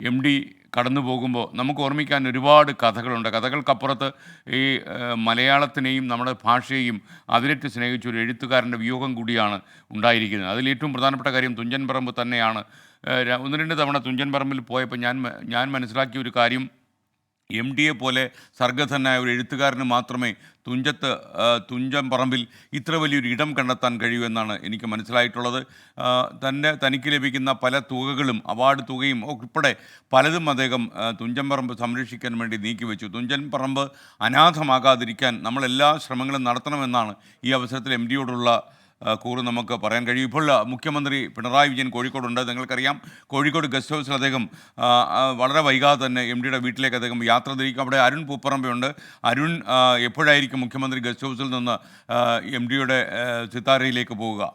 M D കടന്നു പോകുമ്പോൾ നമുക്ക് ഓർമ്മിക്കാൻ ഒരുപാട് കഥകളുണ്ട്. കഥകൾക്കപ്പുറത്ത് ഈ മലയാളത്തിനെയും നമ്മുടെ ഭാഷയെയും അതിരറ്റ് സ്നേഹിച്ച ഒരു എഴുത്തുകാരൻ്റെ വിയോഗം കൂടിയാണ് ഉണ്ടായിരിക്കുന്നത്. അതിലേറ്റവും പ്രധാനപ്പെട്ട കാര്യം തുഞ്ചൻ പറമ്പ് തന്നെയാണ്. ഒന്ന് രണ്ട് തവണ തുഞ്ചൻ പറമ്പിൽ പോയപ്പോൾ ഞാൻ മനസ്സിലാക്കിയ ഒരു കാര്യം, എം ഡിയെ പോലെ സർഗധനായ ഒരു എഴുത്തുകാരന് മാത്രമേ തുഞ്ചൻ പറമ്പിൽ ഇത്ര വലിയൊരു ഇടം കണ്ടെത്താൻ കഴിയൂ എന്നാണ് എനിക്ക് മനസ്സിലായിട്ടുള്ളത്. തനിക്ക് ലഭിക്കുന്ന പല തുകകളും അവാർഡ് തുകയും ഉൾപ്പെടെ പലതും അദ്ദേഹം തുഞ്ചൻ പറമ്പ് സംരക്ഷിക്കാൻ വേണ്ടി നീക്കിവെച്ചു. തുഞ്ചൻ പറമ്പ് അനാഥമാകാതിരിക്കാൻ നമ്മളെല്ലാ ശ്രമങ്ങളും നടത്തണമെന്നാണ് ഈ അവസരത്തിൽ എം ഡിയോടുള്ള കൂറ് നമുക്ക് പറയാൻ കഴിയും. ഇപ്പോൾ മുഖ്യമന്ത്രി പിണറായി വിജയൻ കോഴിക്കോടുണ്ട്. നിങ്ങൾക്കറിയാം, കോഴിക്കോട് ഗസ്റ്റ് ഹൗസിൽ അദ്ദേഹം വളരെ വൈകാതെ തന്നെ എം ഡിയുടെ വീട്ടിലേക്ക് അദ്ദേഹം യാത്ര തിരിക്കും. അവിടെ അരുൺ പൂപ്പറമ്പയുണ്ട്. അരുൺ, എപ്പോഴായിരിക്കും മുഖ്യമന്ത്രി ഗസ്റ്റ് ഹൗസിൽ നിന്ന് എം ഡിയുടെ സിത്താരയിലേക്ക് പോവുക?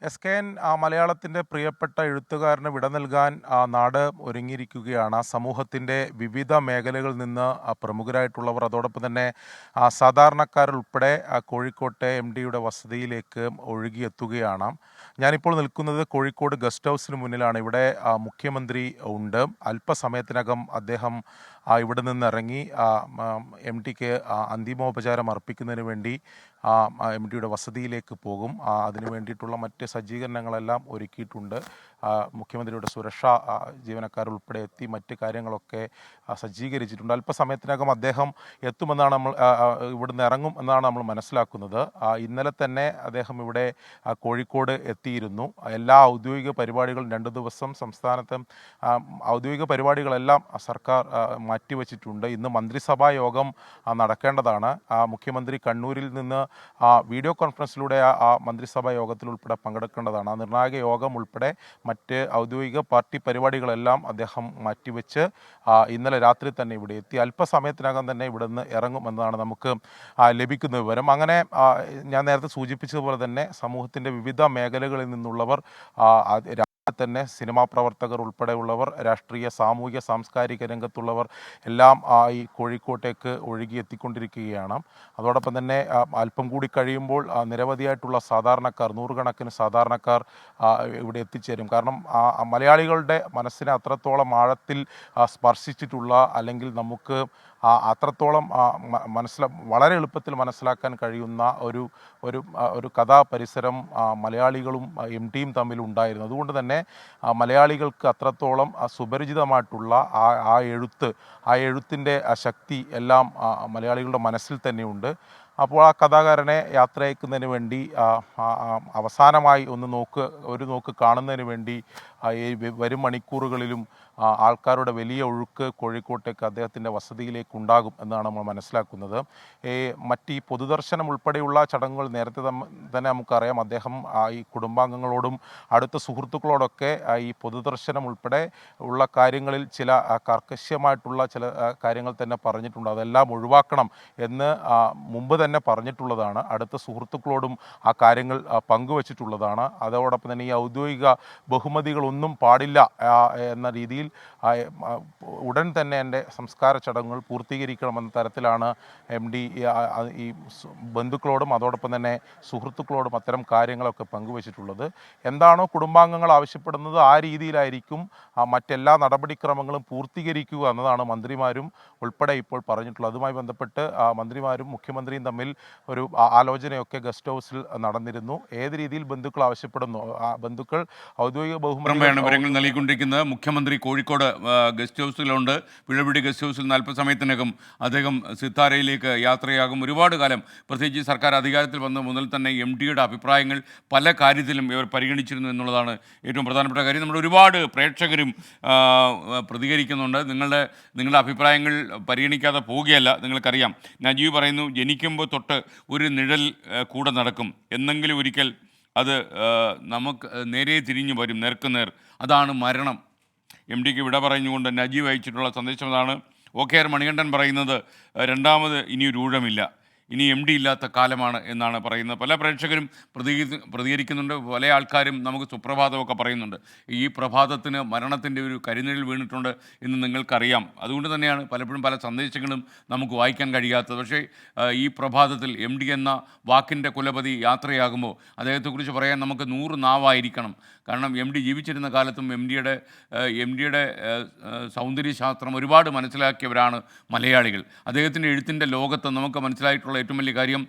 SKN മലയാളത്തിൻ്റെ പ്രിയപ്പെട്ട എഴുത്തുകാരന് വിട നൽകാൻ നാട് ഒരുങ്ങിയിരിക്കുകയാണ്. സമൂഹത്തിൻ്റെ വിവിധ മേഖലകളിൽ നിന്ന് പ്രമുഖരായിട്ടുള്ളവർ, അതോടൊപ്പം തന്നെ സാധാരണക്കാരുൾപ്പെടെ കോഴിക്കോട്ടെ എം ഡിയുടെ വസതിയിലേക്ക് ഒഴുകിയെത്തുകയാണ്. ഞാനിപ്പോൾ നിൽക്കുന്നത് കോഴിക്കോട് ഗസ്റ്റ് ഹൗസിന് മുന്നിലാണ്. ഇവിടെ മുഖ്യമന്ത്രി ഉണ്ട്. അല്പസമയത്തിനകം അദ്ദേഹം ഇവിടെ നിന്നിറങ്ങി എം ഡിക്ക് അന്തിമോപചാരം അർപ്പിക്കുന്നതിന് വേണ്ടി എം ഡിയുടെ വസതിയിലേക്ക് പോകും. അതിനു വേണ്ടിയിട്ടുള്ള മറ്റ് സജ്ജീകരണങ്ങളെല്ലാം ഒരുക്കിയിട്ടുണ്ട്. മുഖ്യമന്ത്രിയുടെ സുരക്ഷാ ജീവനക്കാരുൾപ്പെടെ എത്തി മറ്റ് കാര്യങ്ങളൊക്കെ സജ്ജീകരിച്ചിട്ടുണ്ട്. അല്പസമയത്തിനകം അദ്ദേഹം എത്തുമെന്നാണ് ഇവിടുന്ന് ഇറങ്ങും എന്നാണ് നമ്മൾ മനസ്സിലാക്കുന്നത്. ഇന്നലെ തന്നെ അദ്ദേഹം ഇവിടെ കോഴിക്കോട് എത്തിയിരുന്നു. എല്ലാ ഔദ്യോഗിക പരിപാടികളും 2 ദിവസം സംസ്ഥാനത്ത് ഔദ്യോഗിക പരിപാടികളെല്ലാം സർക്കാർ മാറ്റിവെച്ചിട്ടുണ്ട്. ഇന്ന് മന്ത്രിസഭാ യോഗം നടക്കേണ്ടതാണ്. മുഖ്യമന്ത്രി കണ്ണൂരിൽ നിന്ന് വീഡിയോ കോൺഫറൻസിലൂടെ ആ മന്ത്രിസഭാ യോഗത്തിൽ ഉൾപ്പെടെ പങ്കെടുക്കേണ്ടതാണ്. ആ നിർണായക യോഗം ഉൾപ്പെടെ മറ്റ് ഔദ്യോഗിക പാർട്ടി പരിപാടികളെല്ലാം അദ്ദേഹം മാറ്റിവെച്ച് ഇന്നലെ രാത്രി തന്നെ ഇവിടെ എത്തി. അല്പസമയത്തിനകം തന്നെ ഇവിടെ നിന്ന് ഇറങ്ങുമെന്നാണ് നമുക്ക് ലഭിക്കുന്ന വിവരം. അങ്ങനെ ഞാൻ നേരത്തെ സൂചിപ്പിച്ചതുപോലെ തന്നെ സമൂഹത്തിൻ്റെ വിവിധ മേഖലകളിൽ നിന്നുള്ളവർ, തന്നെ സിനിമാ പ്രവർത്തകർ ഉൾപ്പെടെയുള്ളവർ, രാഷ്ട്രീയ സാമൂഹിക സാംസ്കാരിക രംഗത്തുള്ളവർ എല്ലാം ഈ കോഴിക്കോട്ടേക്ക് ഒഴുകിയെത്തിക്കൊണ്ടിരിക്കുകയാണ്. അതോടൊപ്പം തന്നെ അല്പം കൂടി കഴിയുമ്പോൾ നിരവധിയായിട്ടുള്ള സാധാരണക്കാർ, നൂറുകണക്കിന് സാധാരണക്കാർ ഇവിടെ എത്തിച്ചേരും. കാരണം മലയാളികളുടെ മനസ്സിനെ അത്രത്തോളം ആഴത്തിൽ സ്പർശിച്ചിട്ടുള്ള, അല്ലെങ്കിൽ നമുക്ക് അത്രത്തോളം വളരെ എളുപ്പത്തിൽ മനസ്സിലാക്കാൻ കഴിയുന്ന ഒരു കഥാപരിസരം മലയാളികളും എം ഡിയും തമ്മിലുണ്ടായിരുന്നു. അതുകൊണ്ട് തന്നെ മലയാളികൾക്ക് അത്രത്തോളം സുപരിചിതമായിട്ടുള്ള ആ എഴുത്തിൻ്റെ ശക്തി എല്ലാം മലയാളികളുടെ മനസ്സിൽ തന്നെയുണ്ട്. അപ്പോൾ ആ കഥാകാരനെ യാത്രയക്കുന്നതിന് വേണ്ടി അവസാനമായി ഒരു നോക്ക് കാണുന്നതിന് വേണ്ടി ഈ വരും മണിക്കൂറുകളിലും ആൾക്കാരുടെ വലിയ ഒഴുക്ക് കോഴിക്കോട്ടേക്ക് അദ്ദേഹത്തിൻ്റെ വസതിയിലേക്ക് ഉണ്ടാകും എന്നാണ് നമ്മൾ മനസ്സിലാക്കുന്നത്. ഈ പൊതുദർശനം ഉൾപ്പെടെയുള്ള ചടങ്ങുകൾ നേരത്തെ തന്നെ നമുക്കറിയാം. അദ്ദേഹം ഈ കുടുംബാംഗങ്ങളോടും അടുത്ത സുഹൃത്തുക്കളോടൊക്കെ ഈ പൊതുദർശനം ഉൾപ്പെടെ ഉള്ള കാര്യങ്ങളിൽ ചില കർക്കശ്യമായിട്ടുള്ള ചില കാര്യങ്ങൾ തന്നെ പറഞ്ഞിട്ടുണ്ട്. അതെല്ലാം ഒഴിവാക്കണം എന്ന് മുമ്പ് തന്നെ പറഞ്ഞിട്ടുള്ളതാണ്. അടുത്ത സുഹൃത്തുക്കളോടും ആ കാര്യങ്ങൾ പങ്കുവച്ചിട്ടുള്ളതാണ്. അതോടൊപ്പം തന്നെ ഈ ഔദ്യോഗിക ബഹുമതികളൊന്നും പാടില്ല എന്ന രീതിയിൽ ഉടൻ തന്നെ എൻ്റെ സംസ്കാര ചടങ്ങുകൾ പൂർത്തീകരിക്കണമെന്ന തരത്തിലാണ് എം ഡി ഈ ബന്ധുക്കളോടും അതോടൊപ്പം തന്നെ സുഹൃത്തുക്കളോടും അത്തരം കാര്യങ്ങളൊക്കെ പങ്കുവച്ചിട്ടുള്ളത്. എന്താണോ കുടുംബാംഗങ്ങൾ ആവശ്യപ്പെടുന്നത് ആ രീതിയിലായിരിക്കും മറ്റെല്ലാ നടപടിക്രമങ്ങളും പൂർത്തീകരിക്കുക എന്നതാണ് മന്ത്രിമാരും ഉൾപ്പെടെ ഇപ്പോൾ പറഞ്ഞിട്ടുള്ളത്. അതുമായി ബന്ധപ്പെട്ട് മന്ത്രിമാരും മുഖ്യമന്ത്രിയും തമ്മിൽ ഒരു ആലോചനയൊക്കെ ഗസ്റ്റ് ഹൗസിൽ നടന്നിരുന്നു. ഏത് രീതിയിൽ ബന്ധുക്കൾ ആവശ്യപ്പെടുന്നു, ബന്ധുക്കൾ ഔദ്യോഗിക വിവരങ്ങൾ നൽകിക്കൊണ്ടിരിക്കുന്നത് മുഖ്യമന്ത്രി കോഴിക്കോട് ഗസ്റ്റ് ഹൗസിലുണ്ട്. വിഴപിടി ഗസ്റ്റ് ഹൗസിൽ അല്പസമയത്തിനകം അദ്ദേഹം സിത്താരയിലേക്ക് യാത്രയാകും. ഒരുപാട് കാലം, പ്രത്യേകിച്ച് സർക്കാർ അധികാരത്തിൽ വന്ന മുതൽ തന്നെ എം ഡിയുടെ അഭിപ്രായങ്ങൾ പല കാര്യത്തിലും ഇവർ പരിഗണിച്ചിരുന്നു എന്നുള്ളതാണ് ഏറ്റവും പ്രധാനപ്പെട്ട കാര്യം. നമ്മുടെ ഒരുപാട് പ്രേക്ഷകരും പ്രതികരിക്കുന്നുണ്ട്. നിങ്ങളുടെ അഭിപ്രായങ്ങൾ പരിഗണിക്കാതെ പോവുകയല്ല. നിങ്ങൾക്കറിയാം, നജീബ് പറയുന്നു, ജനിക്കുമ്പോൾ തൊട്ട് ഒരു നിഴൽ കൂടെ നടക്കും, എന്നെങ്കിലും ഒരിക്കൽ അത് നമുക്ക് നേരെ തിരിഞ്ഞു വരും, നേർക്കുനേർ. അതാണ് മരണം. എം ഡിക്ക് വിട പറഞ്ഞുകൊണ്ട് നജീബ് അയച്ചിട്ടുള്ള സന്ദേശം അതാണ്. OKR മണികണ്ഠൻ പറയുന്നത്, രണ്ടാമത് ഇനിയൊരു ഊഴമില്ല. ഇനി MD ഇല്ലാത്ത കാലമാണ് എന്നാണ് പറയുന്നത്. പല പ്രേക്ഷകരും പ്രതികരിക്കുന്നുണ്ട്. പല ആൾക്കാരും നമുക്ക് സുപ്രഭാതമൊക്കെ പറയുന്നുണ്ട്. ഈ പ്രഭാതത്തിന് മരണത്തിൻ്റെ ഒരു കരിനിഴൽ വീണിട്ടുണ്ട് എന്ന് നിങ്ങൾക്കറിയാം. അതുകൊണ്ട് തന്നെയാണ് പലപ്പോഴും പല സന്ദേശങ്ങളും നമുക്ക് വായിക്കാൻ കഴിയാത്തത്. പക്ഷേ ഈ പ്രഭാതത്തിൽ MD എന്ന വാക്കിൻ്റെ കുലപതി യാത്രയാകുമ്പോൾ അദ്ദേഹത്തെക്കുറിച്ച് പറയാൻ നമുക്ക് 100 നാവായിരിക്കണം. കാരണം MD ജീവിച്ചിരുന്ന കാലത്തും എം ഡിയുടെ സൗന്ദര്യശാസ്ത്രം ഒരുപാട് മനസ്സിലാക്കിയവരാണ് മലയാളികൾ. അദ്ദേഹത്തിൻ്റെ എഴുത്തിൻ്റെ ലോകത്ത് നമുക്ക് മനസ്സിലായിട്ടുള്ള ഏറ്റവും വലിയ കാര്യം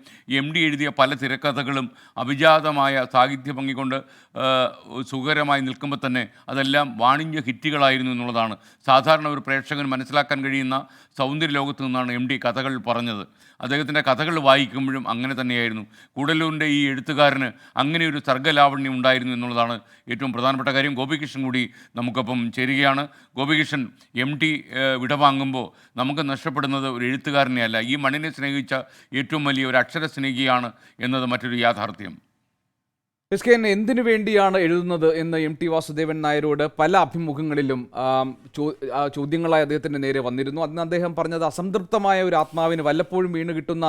MD എഴുതിയ പല തിരക്കഥകളും അഭിജാതമായ സാഹിത്യ ഭംഗി കൊണ്ട് സുഖകരമായി നിൽക്കുമ്പോൾ തന്നെ അതെല്ലാം വാണിജ്യ ഹിറ്റുകളായിരുന്നു എന്നുള്ളതാണ്. സാധാരണ ഒരു പ്രേക്ഷകന് മനസ്സിലാക്കാൻ കഴിയുന്ന സൗന്ദര്യ ലോകത്ത് നിന്നാണ് MD കഥകൾ പറഞ്ഞത്. അദ്ദേഹത്തിൻ്റെ കഥകൾ വായിക്കുമ്പോഴും അങ്ങനെ തന്നെയായിരുന്നു. കൂടല്ലൂരിൻ്റെ ഈ എഴുത്തുകാരന് അങ്ങനെ ഒരു സർഗ്ഗലാവണ്യം ഉണ്ടായിരുന്നു എന്നുള്ളതാണ് ഏറ്റവും പ്രധാനപ്പെട്ട കാര്യം. ഗോപികൃഷ്ണൻ കൂടി നമുക്കൊപ്പം ചേരുകയാണ്. ഗോപികൃഷ്ണൻ, MD വിടവാങ്ങുമ്പോൾ നമുക്ക് നഷ്ടപ്പെടുന്നത് ഒരു എഴുത്തുകാരനെ അല്ല, ഈ മണ്ണിനെ സ്നേഹിച്ച ഏറ്റവും വലിയ ഒരു അക്ഷര സ്നേഹിയാണ് എന്നത് മറ്റൊരു യാഥാർത്ഥ്യം. SKN എന്തിനു വേണ്ടിയാണ് എഴുതുന്നത് എന്ന് MT വാസുദേവൻ നായരോട് പല അഭിമുഖങ്ങളിലും ചോദ്യങ്ങളായി അദ്ദേഹത്തിൻ്റെ നേരെ വന്നിരുന്നു. അന്ന് അദ്ദേഹം പറഞ്ഞത് അസംതൃപ്തമായ ഒരു ആത്മാവിന് വല്ലപ്പോഴും വീണ് കിട്ടുന്ന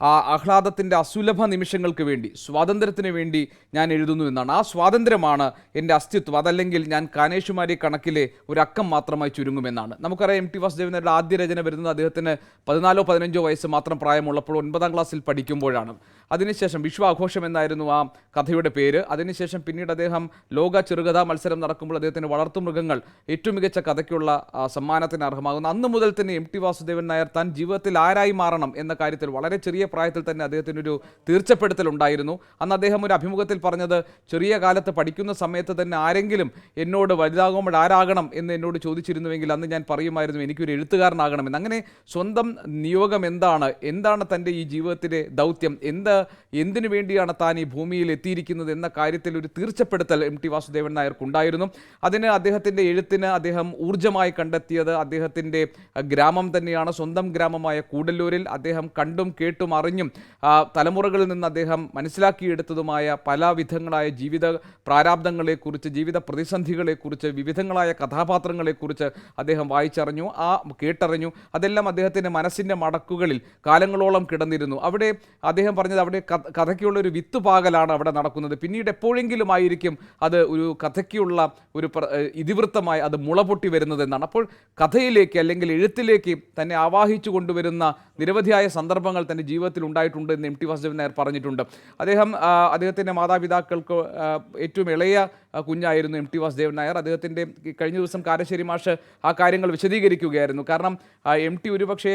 ആ ആഹ്ലാദത്തിൻ്റെ അസുലഭ നിമിഷങ്ങൾക്ക് വേണ്ടി, സ്വാതന്ത്ര്യത്തിന് വേണ്ടി ഞാൻ എഴുതുന്നു എന്നാണ്. ആ സ്വാതന്ത്ര്യമാണ് എൻ്റെ അസ്തിത്വം, അതല്ലെങ്കിൽ ഞാൻ കാനേഷുമാരി കണക്കിലെ ഒരു അക്കം മാത്രമായി ചുരുങ്ങുമെന്നാണ്. നമുക്കറിയാം MT വാസുദേവൻ നായരുടെ ആദ്യ രചന വരുന്നത് അദ്ദേഹത്തിന് 14-15 വയസ്സ് മാത്രം പ്രായമുള്ളപ്പോൾ 9ാം ക്ലാസ്സിൽ പഠിക്കുമ്പോഴാണ്. അതിനുശേഷം വിശ്വാഘോഷം എന്നായിരുന്നു ആ കഥയുടെ പേര്. അതിനുശേഷം പിന്നീട് അദ്ദേഹം ലോക ചെറുകഥാ മത്സരം നടക്കുമ്പോൾ അദ്ദേഹത്തിന് വളർത്തുമൃഗങ്ങൾ ഏറ്റവും മികച്ച കഥയ്ക്കുള്ള സമ്മാനത്തിന് അർഹമാകുന്നു. അന്ന് മുതൽ തന്നെ MT വാസുദേവൻ നായർ താൻ ജീവിതത്തിൽ ആരായി മാറണം എന്ന കാര്യത്തിൽ വളരെ ചെറിയ പ്രായത്തിൽ തന്നെ അദ്ദേഹത്തിനൊരു തീർച്ചപ്പെടുത്തൽ ഉണ്ടായിരുന്നു. അന്ന് അദ്ദേഹം ഒരു അഭിമുഖത്തിൽ പറഞ്ഞത്, ചെറിയ കാലത്ത് പഠിക്കുന്ന സമയത്ത് തന്നെ ആരെങ്കിലും എന്നോട് വലുതാകുമ്പോൾ ആരാകണം എന്ന് എന്നോട് ചോദിച്ചിരുന്നുവെങ്കിൽ അന്ന് ഞാൻ പറയുമായിരുന്നു എനിക്കൊരു എഴുത്തുകാരനാകണമെന്ന്. അങ്ങനെ സ്വന്തം നിയോഗം എന്താണ് തൻ്റെ ഈ ജീവിതത്തിലെ ദൗത്യം, എന്തിനു വേണ്ടിയാണ് താൻ ഈ ഭൂമിയിൽ എത്തിയിരിക്കുന്നത് എന്ന കാര്യത്തിൽ ഒരു തീർച്ചപ്പെടുത്തൽ MT വാസുദേവൻ നായർക്കുണ്ടായിരുന്നു. അതിന് അദ്ദേഹത്തിൻ്റെ എഴുത്തിന് അദ്ദേഹം ഊർജ്ജമായി കണ്ടെത്തിയത് അദ്ദേഹത്തിൻ്റെ ഗ്രാമം തന്നെയാണ്. സ്വന്തം ഗ്രാമമായ കൂടല്ലൂരിൽ അദ്ദേഹം കണ്ടും കേട്ടും അറിഞ്ഞും തലമുറകളിൽ നിന്ന് അദ്ദേഹം മനസ്സിലാക്കിയെടുത്തതുമായ പല വിധങ്ങളായ ജീവിത പ്രാരാബ്ദങ്ങളെക്കുറിച്ച്, ജീവിത പ്രതിസന്ധികളെക്കുറിച്ച്, വിവിധങ്ങളായ കഥാപാത്രങ്ങളെക്കുറിച്ച് അദ്ദേഹം വായിച്ചറിഞ്ഞു, കേട്ടറിഞ്ഞു. അതെല്ലാം അദ്ദേഹത്തിൻ്റെ മനസ്സിൻ്റെ മടക്കുകളിൽ കാലങ്ങളോളം കിടന്നിരുന്നു. അവിടെ അദ്ദേഹം പറഞ്ഞത് അവിടെ കഥയ്ക്കുള്ളൊരു വിത്തുപാകലാണ് അവിടെ നടക്കുന്നത്. പിന്നീട് എപ്പോഴെങ്കിലും ആയിരിക്കും അത് ഒരു കഥയ്ക്കുള്ള ഒരു ഇതിവൃത്തമായി അത് മുളപൊട്ടി വരുന്നതെന്നാണ്. അപ്പോൾ കഥയിലേക്ക് അല്ലെങ്കിൽ എഴുത്തിലേക്ക് തന്നെ ആവാഹിച്ചു കൊണ്ടുവരുന്ന നിരവധിയായ സന്ദർഭങ്ങൾ തൻ്റെ ജീവിതത്തിൽ ഉണ്ടായിട്ടുണ്ട് എന്ന് MT വാസുദേവൻ നായർ പറഞ്ഞിട്ടുണ്ട്. അദ്ദേഹത്തിൻ്റെ മാതാപിതാക്കൾക്ക് ഏറ്റവും ഇളയ കുഞ്ഞായിരുന്നു MT വാസുദേവൻ നായർ. അദ്ദേഹത്തിൻ്റെ കഴിഞ്ഞ ദിവസം കാരശ്ശേരി മാഷ് ആ കാര്യങ്ങൾ വിശദീകരിക്കുകയായിരുന്നു. കാരണം MT ഒരുപക്ഷെ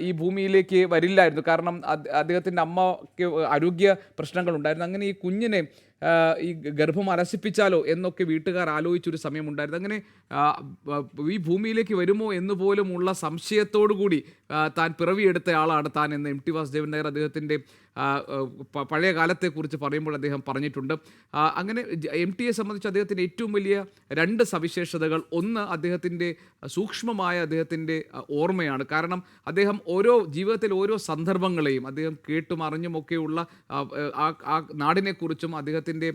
ഈ ഭൂമിയിലേക്ക് വരില്ലായിരുന്നു. കാരണം അദ്ദേഹത്തിൻ്റെ അമ്മയ്ക്ക് ആരോഗ്യ പ്രശ്നങ്ങളുണ്ടായിരുന്നു. അങ്ങനെ ഈ കുഞ്ഞിനെ ഈ ഗർഭം അലസിപ്പിച്ചാലോ എന്നൊക്കെ വീട്ടുകാർ ആലോചിച്ചൊരു സമയമുണ്ടായിരുന്നു. അങ്ങനെ ഈ ഭൂമിയിലേക്ക് വരുമോ എന്ന് പോലുമുള്ള സംശയത്തോടു കൂടി താൻ പിറവിയെടുത്ത ആളാണ് താൻ എന്ന് MT വാസുദേവൻ നായർ അദ്ദേഹത്തിൻ്റെ പഴയ കാലത്തെക്കുറിച്ച് പറയുമ്പോൾ അദ്ദേഹം പറഞ്ഞിട്ടുണ്ട്. അങ്ങനെ MTയെ സംബന്ധിച്ച് അദ്ദേഹത്തിൻ്റെ ഏറ്റവും വലിയ 2 സവിശേഷതകൾ, ഒന്ന് അദ്ദേഹത്തിൻ്റെ സൂക്ഷ്മമായ അദ്ദേഹത്തിൻ്റെ ഓർമ്മയാണ്. കാരണം അദ്ദേഹം ജീവിതത്തിൽ ഓരോ സന്ദർഭങ്ങളെയും അദ്ദേഹം കേട്ടും അറിഞ്ഞുമൊക്കെയുള്ള ആ നാടിനെക്കുറിച്ചും അദ്ദേഹത്തിൻ്റെ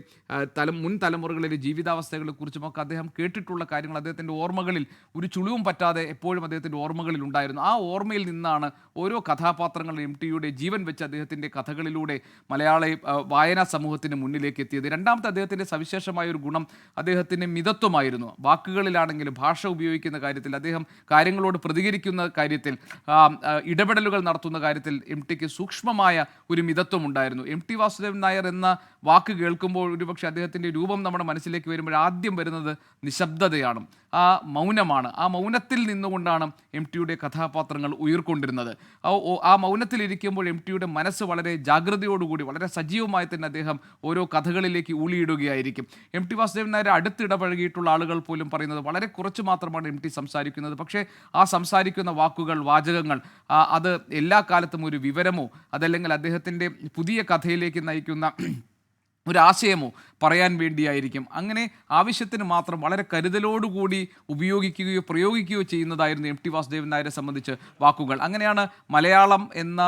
മുൻ തലമുറകളിലെ ജീവിതാവസ്ഥകളെക്കുറിച്ചുമൊക്കെ അദ്ദേഹം കേട്ടിട്ടുള്ള കാര്യങ്ങൾ അദ്ദേഹത്തിൻ്റെ ഓർമ്മകളിൽ ഒരു ചുളിവും പറ്റാതെ എപ്പോഴും അദ്ദേഹത്തിൻ്റെ ഓർമ്മകളിൽ ഉണ്ടായിരുന്നു. ആ ഓർമ്മയിൽ നിന്നാണ് ഓരോ കഥാപാത്രങ്ങളും MTയുടെ ജീവൻ വെച്ച് അദ്ദേഹത്തിൻ്റെ കഥകളിലൂടെ മലയാള വായനാ സമൂഹത്തിന് മുന്നിലേക്ക് എത്തിയത്. രണ്ടാമത്തെ അദ്ദേഹത്തിൻ്റെ സവിശേഷമായ ഒരു ഗുണം അദ്ദേഹത്തിൻ്റെ മിതത്വമായിരുന്നു. വാക്കുകളിലാണെങ്കിലും ഭാഷ ഉപയോഗിക്കുന്ന കാര്യത്തിൽ, അദ്ദേഹം കാര്യങ്ങളോട് പ്രതികരിക്കുന്ന കാര്യത്തിൽ, ഇടപെടലുകൾ നടത്തുന്ന കാര്യത്തിൽ MTക്ക് സൂക്ഷ്മമായ ഒരു മിതത്വം ഉണ്ടായിരുന്നു. MT വാസുദേവൻ നായർ എന്ന വാക്ക് കേൾക്കുമ്പോൾ ഒരുപക്ഷെ അദ്ദേഹത്തിൻ്റെ രൂപം നമ്മുടെ മനസ്സിലേക്ക് വരുമ്പോൾ ആദ്യം വരുന്നത് നിശബ്ദതയാണ്, ആ മൗനമാണ്. ആ മൗനത്തിൽ നിന്നുകൊണ്ടാണ് MTയുടെ കഥാപാത്രങ്ങൾ ഉയർക്കൊണ്ടിരുന്നത്. ആ മൗനത്തിലിരിക്കുമ്പോൾ MTയുടെ മനസ്സ് വളരെ ജാഗ്രതയോടുകൂടി വളരെ സജീവമായി തന്നെ അദ്ദേഹം ഓരോ കഥകളിലേക്ക് ഊളിയിടുകയായിരിക്കും. MT വാസുദേവൻ നായർ അടുത്തിടപഴകിയിട്ടുള്ള ആളുകൾ പോലും പറയുന്നത് വളരെ കുറച്ച് മാത്രമാണ് MT സംസാരിക്കുന്നത്. പക്ഷേ ആ സംസാരിക്കുന്ന വാക്കുകൾ, വാചകങ്ങൾ അത് എല്ലാ കാലത്തും ഒരു വിവരമോ അതല്ലെങ്കിൽ അദ്ദേഹത്തിൻ്റെ പുതിയ കഥയിലേക്ക് നയിക്കുന്ന ഒരു ആശയമോ പറയാൻ വേണ്ടിയായിരിക്കും. അങ്ങനെ ആവശ്യത്തിന് മാത്രം വളരെ കരുതലോടുകൂടി ഉപയോഗിക്കുകയോ പ്രയോഗിക്കുകയോ ചെയ്യുന്നതായിരുന്നു എം ടി വാസുദേവൻ നായരെ സംബന്ധിച്ച് വാക്കുകൾ. അങ്ങനെയാണ് മലയാളം എന്ന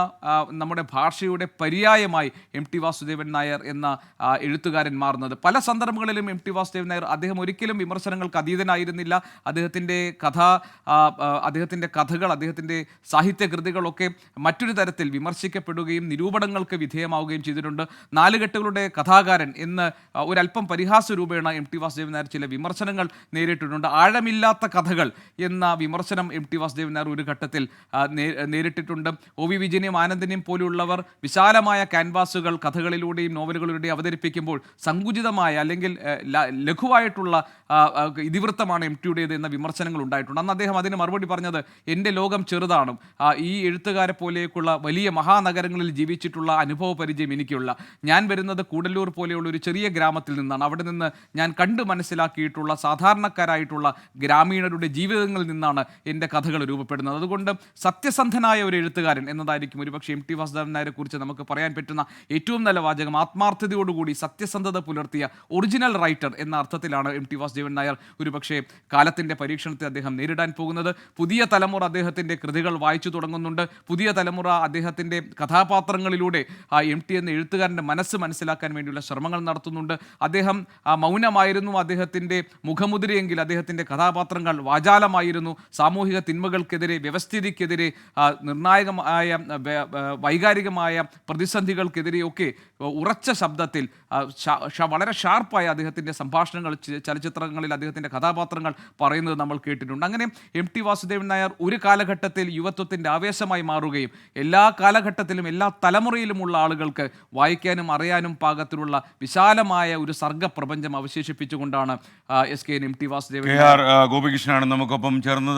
നമ്മുടെ ഭാഷയുടെ പര്യായമായി എം ടി വാസുദേവൻ നായർ എന്ന എഴുത്തുകാരൻ മാറുന്നത്. പല സന്ദർഭങ്ങളിലും എം ടി വാസുദേവൻ നായർ അദ്ദേഹം ഒരിക്കലും വിമർശനങ്ങൾക്ക് അതീതനായിരുന്നില്ല. അദ്ദേഹത്തിൻ്റെ കഥകൾ, അദ്ദേഹത്തിൻ്റെ സാഹിത്യകൃതികളൊക്കെ മറ്റൊരു തരത്തിൽ വിമർശിക്കപ്പെടുകയും നിരൂപണങ്ങൾക്ക് വിധേയമാവുകയും ചെയ്തിട്ടുണ്ട്. നാലുകെട്ടുകളുടെ കഥാകാരൻ എന്ന് ഒരല്പം പരിഹാസ രൂപേണ എം ടി വാസുദേവൻ നായർ ചില വിമർശനങ്ങൾ നേരിട്ടിട്ടുണ്ട്. ആഴമില്ലാത്ത കഥകൾ എന്ന വിമർശനം എം ടി വാസുദേവൻ നായർ ഒരു ഘട്ടത്തിൽ നേരിട്ടിട്ടുണ്ട്. ഒ വി വിജയനെയും ആനന്ദിനെയും പോലുള്ളവർ വിശാലമായ ക്യാൻവാസുകൾ കഥകളിലൂടെയും നോവലുകളിലൂടെയും അവതരിപ്പിക്കുമ്പോൾ സങ്കുചിതമായ അല്ലെങ്കിൽ ലഘുവായിട്ടുള്ള ഇതിവൃത്തമാണ് എം ടിയുടേത് എന്ന വിമർശനങ്ങൾ ഉണ്ടായിട്ടുണ്ട്. അന്ന് അദ്ദേഹം അതിന് മറുപടി പറഞ്ഞത്, എൻ്റെ ലോകം ചെറുതാണ്, ഈ എഴുത്തുകാരെ പോലെയൊക്കെയുള്ള വലിയ മഹാനഗരങ്ങളിൽ ജീവിച്ചിട്ടുള്ള അനുഭവ പരിചയം എനിക്കുള്ള, ഞാൻ വരുന്നത് കൂടല്ലൂർ പോലെയുള്ള ഒരു ചെറിയ ഗ്രാമത്തിൽ നിന്നാണ്. അവിടെ നിന്ന് ഞാൻ കണ്ടു മനസ്സിലാക്കിയിട്ടുള്ള സാധാരണക്കാരായിട്ടുള്ള ഗ്രാമീണരുടെ ജീവിതങ്ങളിൽ നിന്നാണ് എൻ്റെ കഥകൾ രൂപപ്പെടുന്നത്. അതുകൊണ്ട് സത്യസന്ധനായ ഒരു എഴുത്തുകാരൻ എന്നതായിരിക്കും ഒരുപക്ഷെ എം ടി വാസുദേവൻ നായരെ കുറിച്ച് നമുക്ക് പറയാൻ പറ്റുന്ന ഏറ്റവും നല്ല വാചകം. ആത്മാർത്ഥതയോടുകൂടി സത്യസന്ധത പുലർത്തിയ ഒറിജിനൽ റൈറ്റർ എന്ന അർത്ഥത്തിലാണ് എം ടി വാസുദേവൻ നായർ ഒരുപക്ഷെ കാലത്തിൻ്റെ പരീക്ഷണത്തെ അദ്ദേഹം നേരിടാൻ പോകുന്നത്. പുതിയ തലമുറ അദ്ദേഹത്തിൻ്റെ കൃതികൾ വായിച്ചു തുടങ്ങുന്നുണ്ട്. പുതിയ തലമുറ അദ്ദേഹത്തിൻ്റെ കഥാപാത്രങ്ങളിലൂടെ എം ടി എന്ന എഴുത്തുകാരൻ്റെ മനസ്സ് മനസ്സിലാക്കാൻ വേണ്ടിയുള്ള ശ്രമങ്ങൾ നടത്തുന്നുണ്ട്. അദ്ദേഹം മൗനമായിരുന്നു അദ്ദേഹത്തിൻ്റെ മുഖമുദ്രയെങ്കിൽ അദ്ദേഹത്തിൻ്റെ കഥാപാത്രങ്ങൾ വാചാലമായിരുന്നു. സാമൂഹിക തിന്മകൾക്കെതിരെ, വ്യവസ്ഥിതിക്കെതിരെ, നിർണായകമായ വൈകാരികമായ പ്രതിസന്ധികൾക്കെതിരെയൊക്കെ ഉറച്ച ശബ്ദത്തിൽ വളരെ ഷാർപ്പായ അദ്ദേഹത്തിൻ്റെ സംഭാഷണങ്ങൾ, ചലച്ചിത്രങ്ങളിൽ അദ്ദേഹത്തിൻ്റെ കഥാപാത്രങ്ങൾ പറയുന്നത് നമ്മൾ കേട്ടിട്ടുണ്ട്. അങ്ങനെ എം ടി വാസുദേവൻ നായർ ഒരു കാലഘട്ടത്തിൽ യുവത്വത്തിൻ്റെ ആവേശമായി മാറുകയും എല്ലാ കാലഘട്ടത്തിലും എല്ലാ തലമുറയിലുമുള്ള ആളുകൾക്ക് വായിക്കാനും അറിയാനും പാകത്തിലുള്ള വിശാലമായ ഒരു സർഗപ്രപഞ്ചം അവശേഷിപ്പിച്ചുകൊണ്ടാണ് S K N M T Vasudevan ഗോപികൃഷ്ണനാണ് നമുക്കൊപ്പം ചേർന്നത്.